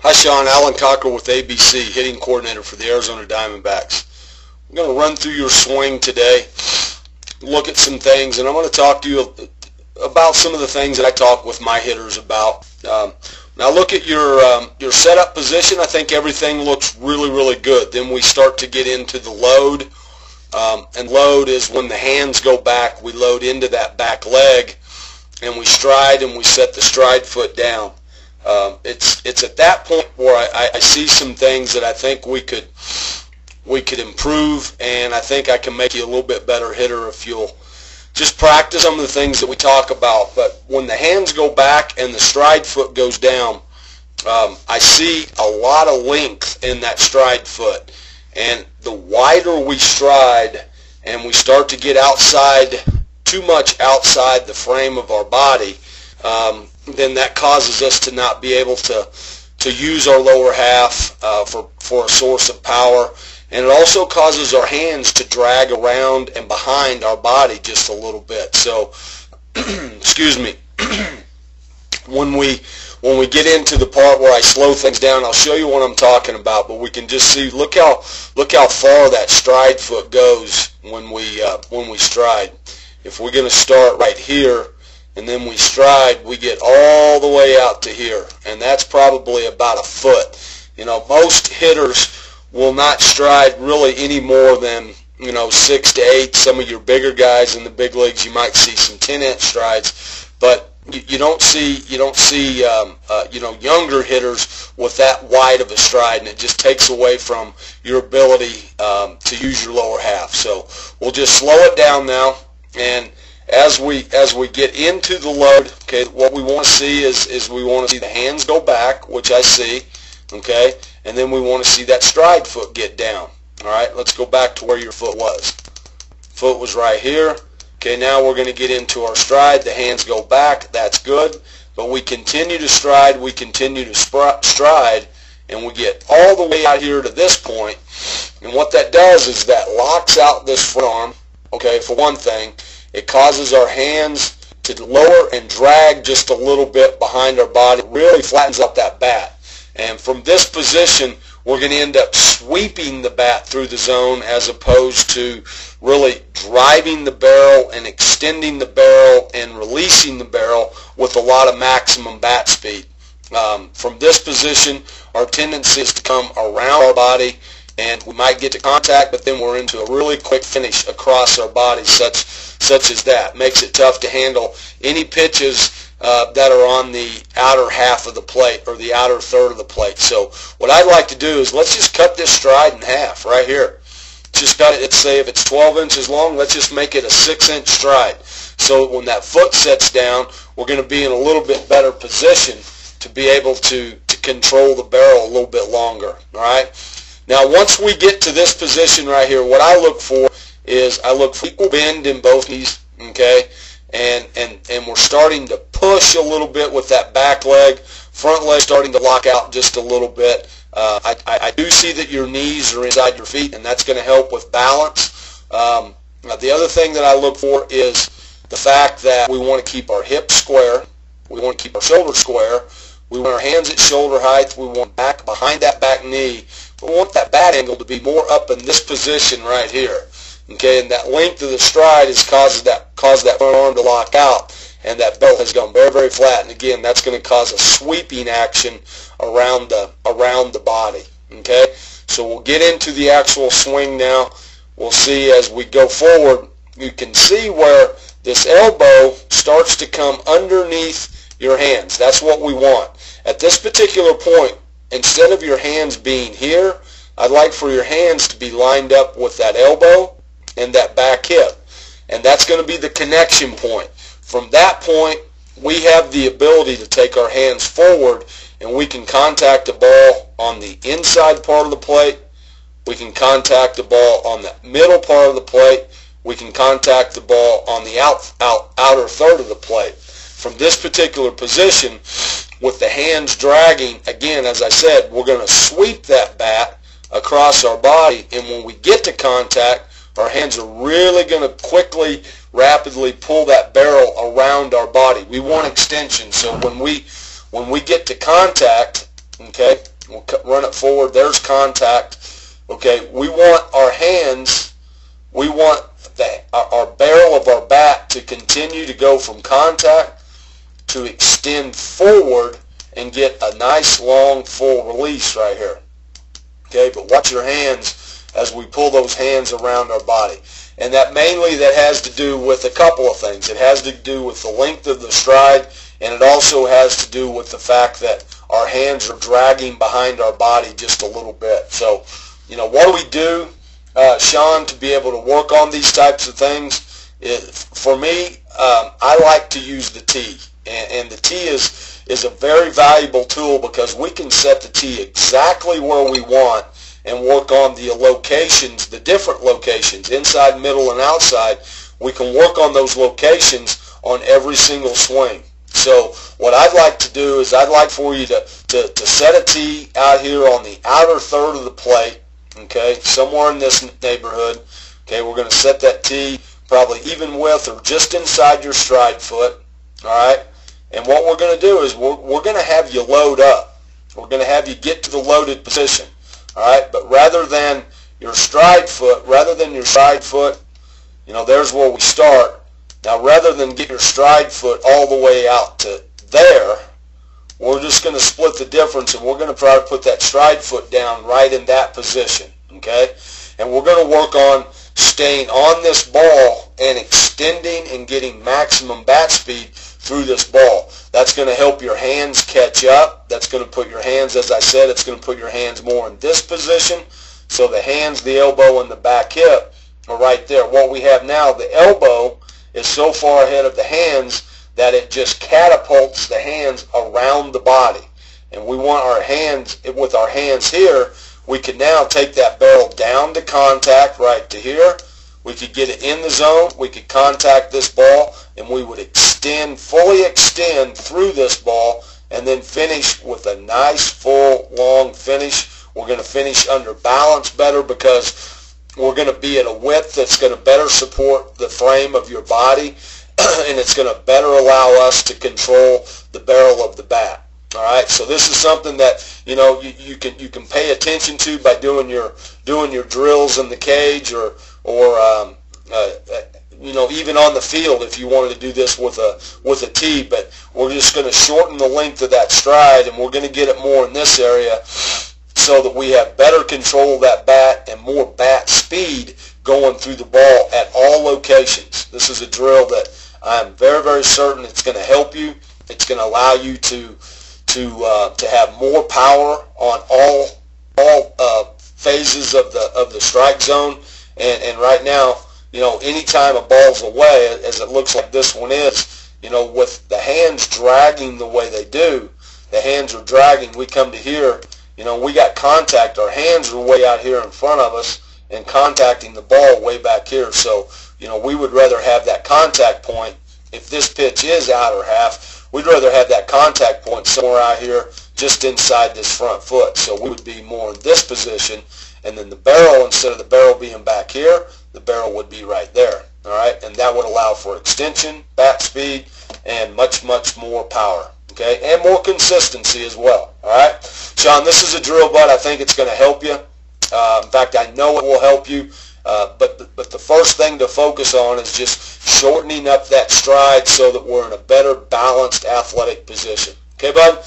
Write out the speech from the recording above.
Hi Sean, Alan Cockrell with ABC, hitting coordinator for the Arizona Diamondbacks. I'm going to run through your swing today, look at some things, and I'm going to talk to you about some of the things that I talk with my hitters about. Now look at your setup position. I think everything looks really good. Then we start to get into the load, and load is when the hands go back, we load into that back leg, and we stride and we set the stride foot down. It's at that point where I see some things that I think we could improve, and I think I can make you a little bit better hitter if you'll just practice some of the things that we talk about. But when the hands go back and the stride foot goes down, I see a lot of length in that stride foot, and the wider we stride and we start to get too much outside the frame of our body, then that causes us to not be able to use our lower half for a source of power. And it also causes our hands to drag around and behind our body just a little bit. So, excuse me, when we get into the part where I slow things down, I'll show you what I'm talking about. But we can just see, look how far that stride foot goes when we stride. If we're going to start right here, and then we stride, we get all the way out to here, and that's probably about a foot. You know, most hitters will not stride really any more than 6 to 8. Some of your bigger guys in the big leagues, you might see some 10-inch strides, but you don't see younger hitters with that wide of a stride, and it just takes away from your ability to use your lower half. So we'll just slow it down now, and as we get into the load, okay, what we want to see is we want to see the hands go back, which I see, okay, and then we want to see that stride foot get down. All right, let's go back to where your foot was. Foot was right here. Okay, now we're going to get into our stride. The hands go back. That's good. But we continue to stride. We continue to stride, and we get all the way out here to this point. And what that does is that locks out this front arm. Okay, for one thing, it causes our hands to lower and drag just a little bit behind our body. It really flattens out that bat. And from this position, we're going to end up sweeping the bat through the zone as opposed to really driving the barrel and extending the barrel and releasing the barrel with a lot of maximum bat speed. From this position, our tendency is to come around our body, and we might get to contact, but then we're into a really quick finish across our body, such as that. Makes it tough to handle any pitches that are on the outer half of the plate or the outer third of the plate. So what I'd like to do is let's just cut this stride in half right here. Just got it. Say if it's 12 inches long, let's just make it a 6-inch stride. So when that foot sets down, we're going to be in a little bit better position to be able to control the barrel a little bit longer. All right. Now once we get to this position right here, what I look for is I look for equal bend in both knees. Okay. And we're starting to push a little bit with that back leg, front leg starting to lock out just a little bit. I do see that your knees are inside your feet, and that's going to help with balance. The other thing that I look for is the fact that we want to keep our hips square, we want to keep our shoulders square, we want our hands at shoulder height, we want back behind that back knee, we want that bat angle to be more up in this position right here. Okay, and that length of the stride has caused that front arm to lock out, and that belt has gone very flat. And again, that's going to cause a sweeping action around the body. Okay, so we'll get into the actual swing now. We'll see as we go forward. You can see where this elbow starts to come underneath your hands. That's what we want. At this particular point, instead of your hands being here, I'd like for your hands to be lined up with that elbow and that back hip, and that's going to be the connection point. From that point, we have the ability to take our hands forward, and we can contact the ball on the inside part of the plate, we can contact the ball on the middle part of the plate, we can contact the ball on the outer third of the plate. From this particular position, with the hands dragging, again, as I said, we're going to sweep that bat across our body, and when we get to contact, our hands are really going to quickly, rapidly pull that barrel around our body. We want extension, so when we get to contact, okay, We'll run it forward. There's contact. Okay, we want our hands, we want our barrel of our bat to continue to go from contact to extend forward and get a nice long full release right here. Okay, but watch your hands as we pull those hands around our body. And that has to do with a couple of things. It has to do with the length of the stride, and it also has to do with the fact that our hands are dragging behind our body just a little bit. So, you know, what do we do, Sean, to be able to work on these types of things? For me, I like to use the tee. And the tee is a very valuable tool because we can set the tee exactly where we want and work on the locations, the different locations, inside, middle, and outside. We can work on those locations on every single swing. So what I'd like to do is I'd like for you to set a tee out here on the outer third of the plate, okay, somewhere in this neighborhood. Okay, we're going to set that tee probably even with or just inside your stride foot, all right? And what we're going to do is we're going to have you load up. We're going to have you get to the loaded position, all right? But rather than your stride foot, you know, there's where we start. Now, rather than get your stride foot all the way out to there, we're just going to split the difference, and we're going to try to put that stride foot down right in that position, okay? And we're going to work on staying on this ball and extending and getting maximum bat speed through this ball. That's going to help your hands catch up. That's going to put your hands, as I said, it's going to put your hands more in this position. So the hands, the elbow, and the back hip are right there. What we have now, the elbow is so far ahead of the hands that it just catapults the hands around the body. And we want our hands, with our hands here, we can now take that barrel down to contact right to here. We could get it in the zone. We could contact this ball, and we would extend, fully extend through this ball, and then finish with a nice, full, long finish. We're going to finish under balance better because we're going to be at a width that's going to better support the frame of your body, and it's going to better allow us to control the barrel of the bat. All right, so this is something that you know you can pay attention to by doing your drills in the cage or you know, even on the field if you wanted to do this with a tee. But we're just going to shorten the length of that stride, and we're going to get it more in this area so that we have better control of that bat and more bat speed going through the ball at all locations. This is a drill that I'm very, very certain it's going to help you. It's going to allow you to have more power on all phases of the strike zone. And right now, you know, anytime a ball's away, as it looks like this one is, you know, with the hands dragging the way they do, the hands are dragging. We come to here, you know, we got contact. Our hands are way out here in front of us and contacting the ball way back here. So, you know, we would rather have that contact point. If this pitch is outer half, we'd rather have that contact point somewhere out here just inside this front foot. So we would be more in this position, and then the barrel, instead of the barrel being back here, the barrel would be right there. All right, and that would allow for extension, bat speed, and much, much more power. Okay, and more consistency as well. All right, Sean, this is a drill, bud. I think it's going to help you. In fact, I know it will help you. But the first thing to focus on is just shortening up that stride so that we're in a better balanced athletic position. Okay, bud?